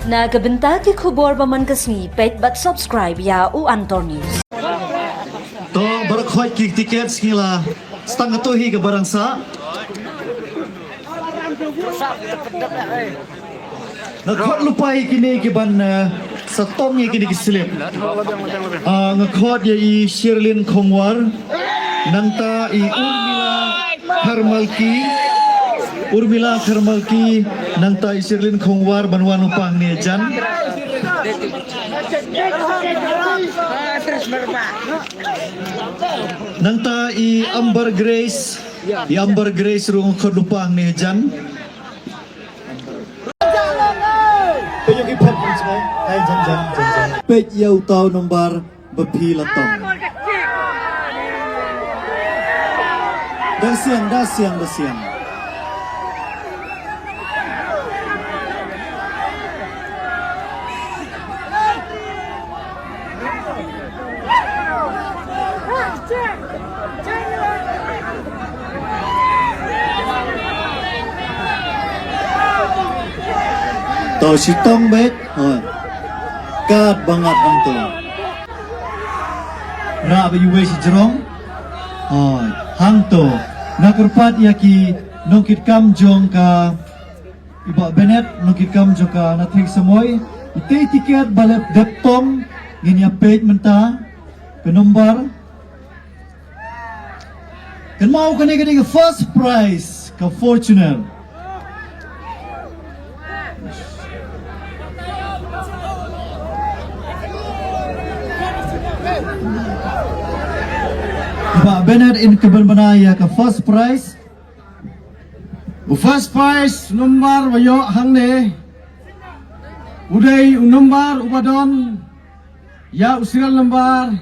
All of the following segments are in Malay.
Na kabenta ki khubor baman kasni pet but subscribe ya u Antor News. To barakhoi ki tiket skila stang tuhi ke barang sa. Ngakot lupai kini ke ban sa tom ye kini kislip. Ngakot ye I Sherlyn Khongwar nanta I Urmila Kharmalki nanta I Sherlyn Khongwar banwan upang ni jan. Nanta I Amber Grace rung khot lupang ni jan. Peyong ipet pun semua, hai jan. Pej yau tau nombar bepi latong. Dah siang. Tau si tong bet, kat banget antum. Na abe yuwe si jerong, hang to. Na kerpat yaki nungkit kam jong ka iba benet nungkit kam jong ka nating semoy. Ite tiket balap deptong ginya page menta ke nomor. Kan mau kene ke first prize ka Fortuner. Pak Bennett in kebermanaya ke first prize. First prize nomor wayo hang ne. Uday nomor ubadon. Ya usiral nomor.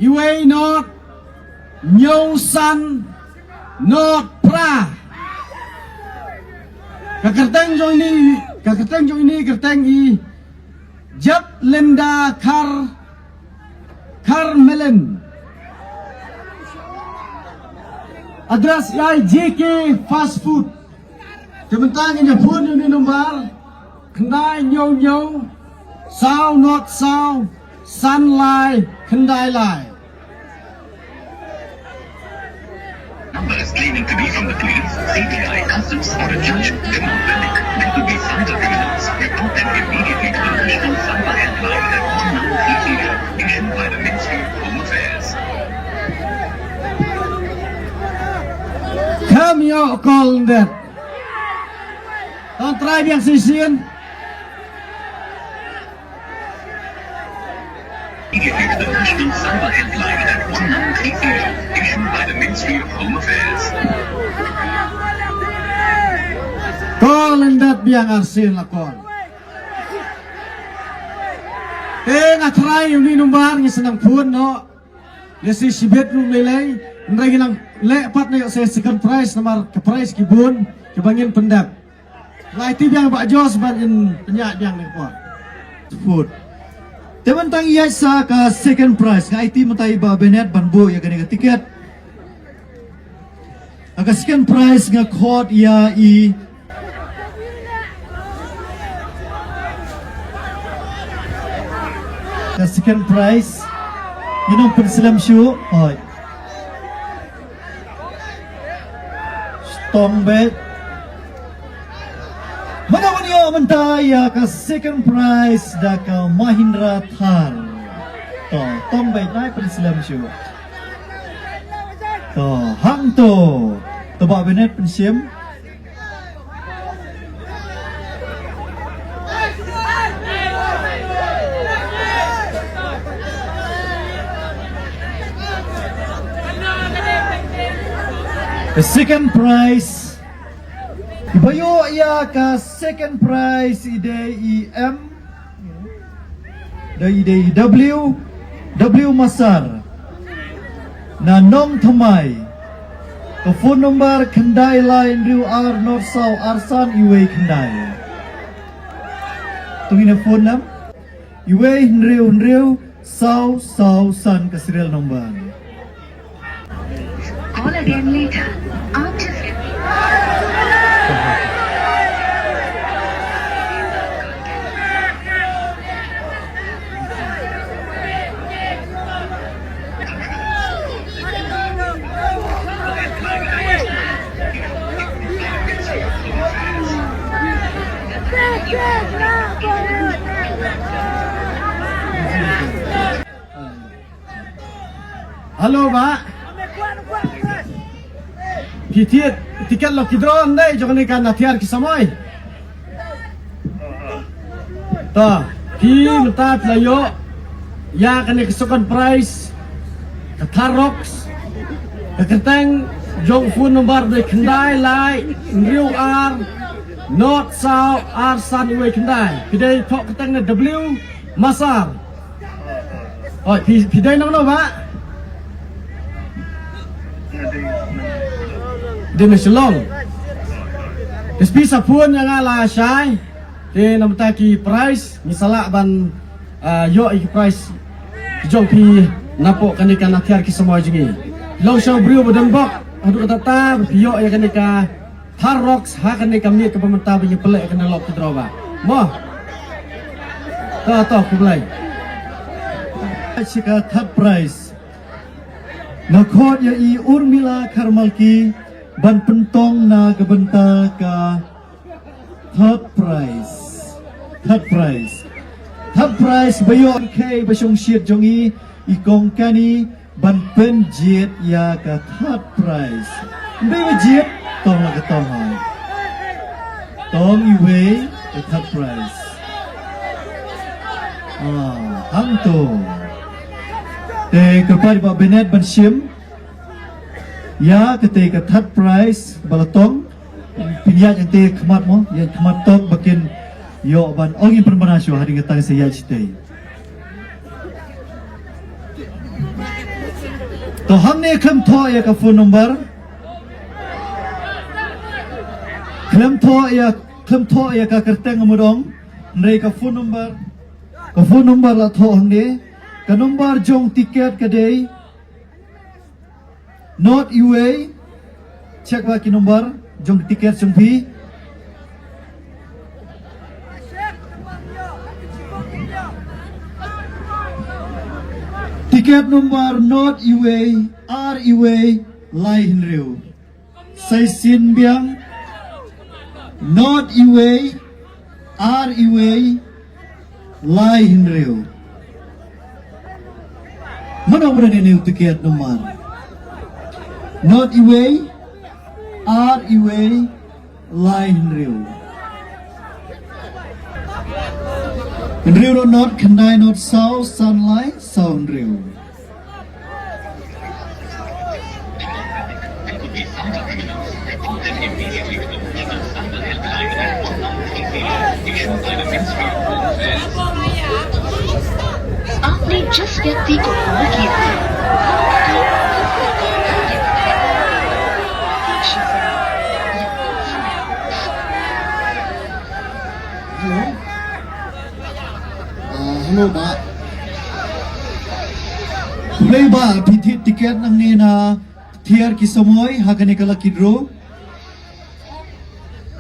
Iway not. Nyausan not pra. Kakerteng jo ini kerteng I. Jap Lenda Carmelen. Address yai JK Fast Food. Kementang ini pun ini nomor. Kendai nyau. Sao not sao. San lai. Kendai lai. Number is claiming to be from the police, CBI, customs, or a judge. Do not panic. There could be signs of criminals. Report them immediately to the National Cyber Helpline at 1930, issued by the Ministry of Home Affairs. Come your call that. Don't try yang sisian. Immediately to the National Cyber Helpline at 1930, issued by the Ministry of Home Affairs. Call and that biang arsin la call. Try yung ni numbar ng senang pun no. Yasi sibet nung lelay. Nragi lang lepat na yung sa second prize namar ke prize kibun kebangin pendap. Lah itu biang Pak Jos ban penyak biang ni kuat. Food. Tebentang iya sa ka second prize nga IT matai ba Bennett banbo ya gani ka tiket. Aga second prize nga khot ya I ka second prize yun ang pensilam shoe oi stong bet manawan yo mentaya ka second prize da ka Mahindra Thar to tong bet nai pensilam shoe to hang to ba Bennett pensiam the second prize ibayo ya ka second prize ide IM da ide W Masar na nong thamai ka phone number Kendai line Riu R North South Arsan Iwe Kendai tungin na phone nam Iwe Riu South San ka serial number. Call again later. After Halo, Pak. Tiket tiket lo kidron deh, jangan ikan natiar kisamoy. Toh, minta pelayo, ya kan kesukaan price, katarox, keteng, jong phone number de kendai lai, Rio R, North South R Sunway kendai, pidai tok keteng na W, Masar. Oh, pidai nang no, Pak. Dia meselong. Despi sapun yang ala syai. Dia nak taki price. Misalnya ban yo iki price. Jong pi napok kanika natiar ki semua jengi. Long show brio badan bok. Aduh kata ta yo ya kanika Tarox ha kanika mi ke pemerintah punya pelek kena lok droba. Mo. Ta kumulai. Chika third prize. Nakhot ya i Urmila Karmalki ban pentong na kebenta ka third prize bayo ke basong shit jongi ikong kani ban penjet ya ka third prize bayo jet tong la ka tong iwe ka third prize hangto te kapal ba benet ban shim ya ketika third prize balatong pinjat yang te kemat mo yang kemat tok bakin yo ban ongi permanasyo hari ngetang saya cite to hamne klem tho ya ka phone number klem tho ya ka kerteng amudong ndai ka phone number la tho hangne ka number jong tiket ka dei Not UA, cek baki nomor, jong tiket jong pi. Tiket nomor not UA, R UA, lain riu. Saya sin biang, not UA, R UA, lain riu. Mana berani ni tiket nomor? Not iwe, R iwe, lain riu. Riu not kendai not south sunlight sound riu. There could be cyber criminals. Report them immediately to the National Cyber Helpline at 1933, issued by the Ministry of Home Affairs. आपने जिस व्यक्ति को कॉल किया है Hello, Pak. Kulay ba pitit tiket nang ni na tiar kisamoy hagani kala kidro.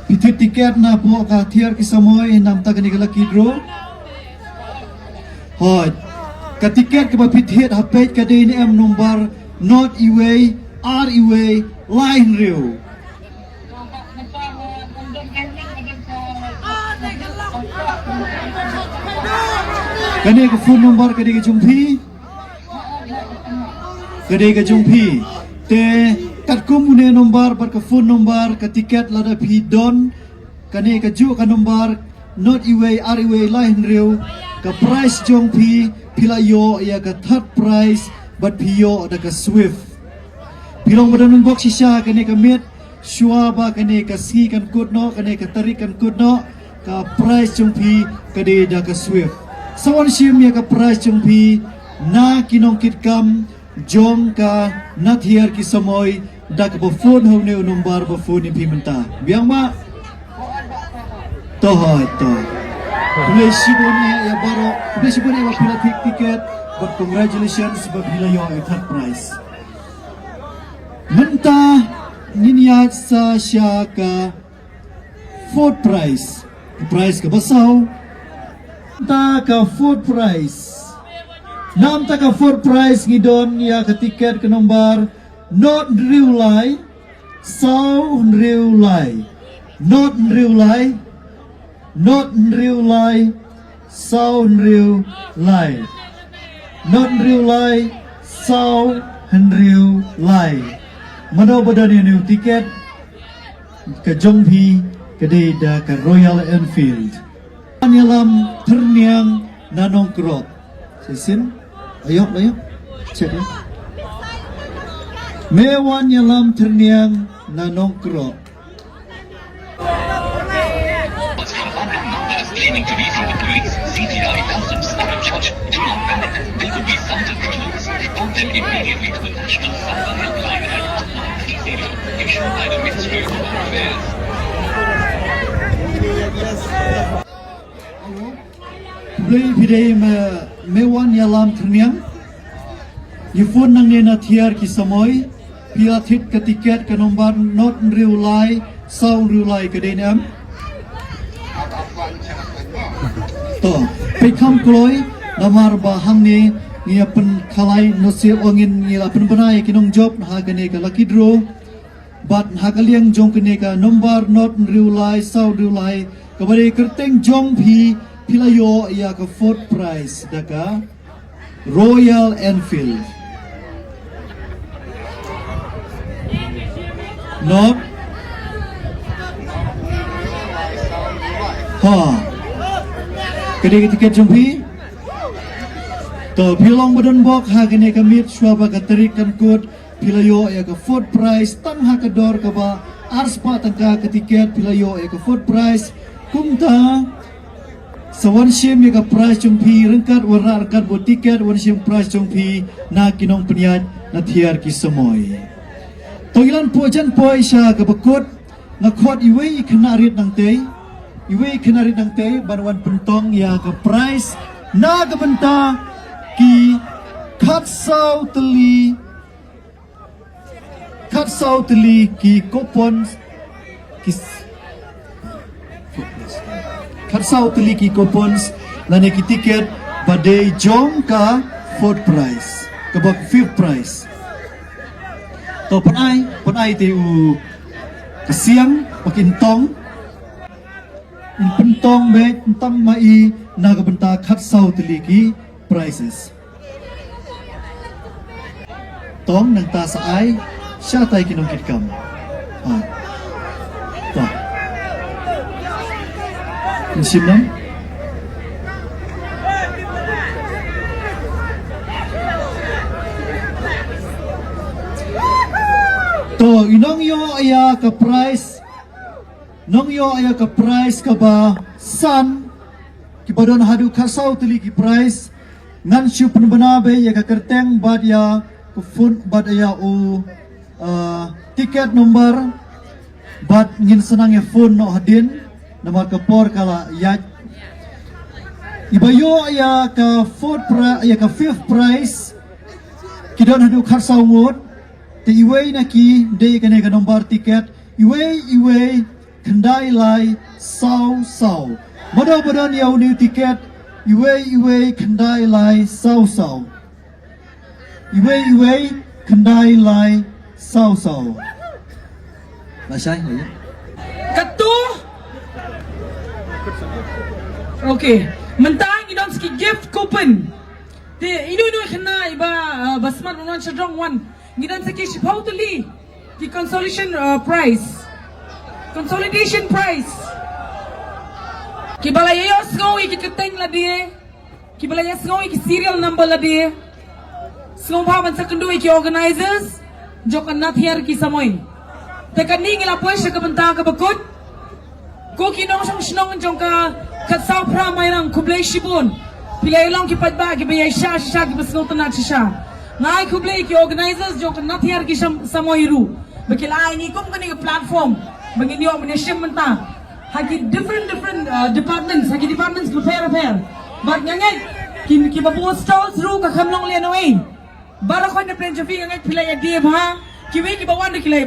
Pitit tiket na po ka tiar kisamoy nam tagani kala kidro. Hoy, ka tiket ka ba pitit hapet ka din em number not iwe R iwe line riu. Kani ka phone number kadi ka jumpi te kat kumune number bar ka phone number ka tiket lada pi don kani ka ju ka number not iwe r iwe line riu ka price jumpi pila yo ya ka third price but piyo da ka swift pilong badan box sisa kani ka mit shua ba kani ka ski kan kudno kani ka tarik kan kudno ka price jumpi kadi da ka swift Sawan sim ya ka price jumpi na kinongkit kam jom ka nathiar ki samoy dak ba phone ho ne number ba phone ni pimenta biang ma to hoy to Boleh sibuni ya baro boleh sibuni wa pila tiket but congratulations ba pila yo third prize menta ninyat sa siya ka fourth prize ka basaw ta ka fourth prize nam ta ka fourth prize ngidon ya ka tiket ka number not real lie so real lie not real lie not real lie sound real lie not real lie sound real lie mano badan new tiket ke Jongpi ke Deda ke Royal Enfield Yalam terniang nanongkrot sesin ayo cek ya Mewan yalam terniang nanongkrot From unknown numbers claiming to be from the police, CGI customs or a judge, do not panic. They could be cyber criminals. Report them immediately to the National Cyber Helpline at 1930, issued by the Ministry of Home Affairs. Beli pidai mewan yalam terniang Yifun nang nena tiar ki samoy piatit ke tiket ke nombor not real lie sound real lie ke denam to pe kam kloi namar bahang ni ngia pen khalai nosil ongin ngia pen benai kinong job ha kene ka lucky draw bat ha kaliang jong kene ka nombor not real lie sound real lie kabare kerteng jong phi pilayo ya ka fourth prize daka Royal Enfield not Kedai tiket jumpi to pilong badan bok ha kene kamit swaba ka terikan kod pilayo ya ka fourth prize tang ha ka dor ka ba arspa tangka ka tiket pilayo ya ka fourth prize kumta sawan shim ya ka prize jumpi rengkat warna rengkat bo tiket wan shim prize jumpi na kinong penyat na tiar ki semoy Toilan pujan poi sya ka bekut ngakot iwe kenarit nang tei Iwe kenarit nang tei banwan pentong ya ke price na ke benta ki katsau teli ki kupon katsau teli ki kupons lane ki tiket badai jong ka fourth prize ke bak fifth prize to penai te u kesiang makin tong in pentong be tentang mai naga benta khat sau teliki prices tong nang ta sa ai sya tai kinong kitkam to insimnam to inong yo aya ka price nong yo aya ka price ka ba san ki badon hadu khasau tili ki price ngan shu penbana be ya ka kerteng bad ya ku fun bad ya u tiket number bad ngin senang ya phone no hadin nomor ka por kala ya ibayo aya ka fourth price aya ka fifth price ki don hadu khasau ngot te iway naki day kane ka nomor tiket iway kendai lai sau Mudah-mudahan ya uni tiket iway kendai lai sau iway kendai lai sau Masai ya Katu Okay Mentang idam ski gift coupon Di inu kena iba basmat unan chadrong wan Ngidan saki shipau tuli Di consolation Consolidation prize Kibalaya sngowi ki keteng la die Kibalaya sngowi ki serial number la die Sngowa man secondary ki organizers Jokan nat here ki samoy Tekan ni ngila puesya ka benta ka bakut Ko kinong siyang jong ka Katsaw pra mayrang kublay shibun Pilay lang ki padba ki bayay siya ki basngotan na siya Ngay kublay ki organizers Jokan nat here ki samoy ru Bakilay ni kum kani ka platform Bangin yo manesyam menta Hagi different departments prepare But ngangay Kibabuo stalls ru kakamlong lianaway Bara ko na prensa fi ngangay pilay adib ha Kiwi kibawan na kilay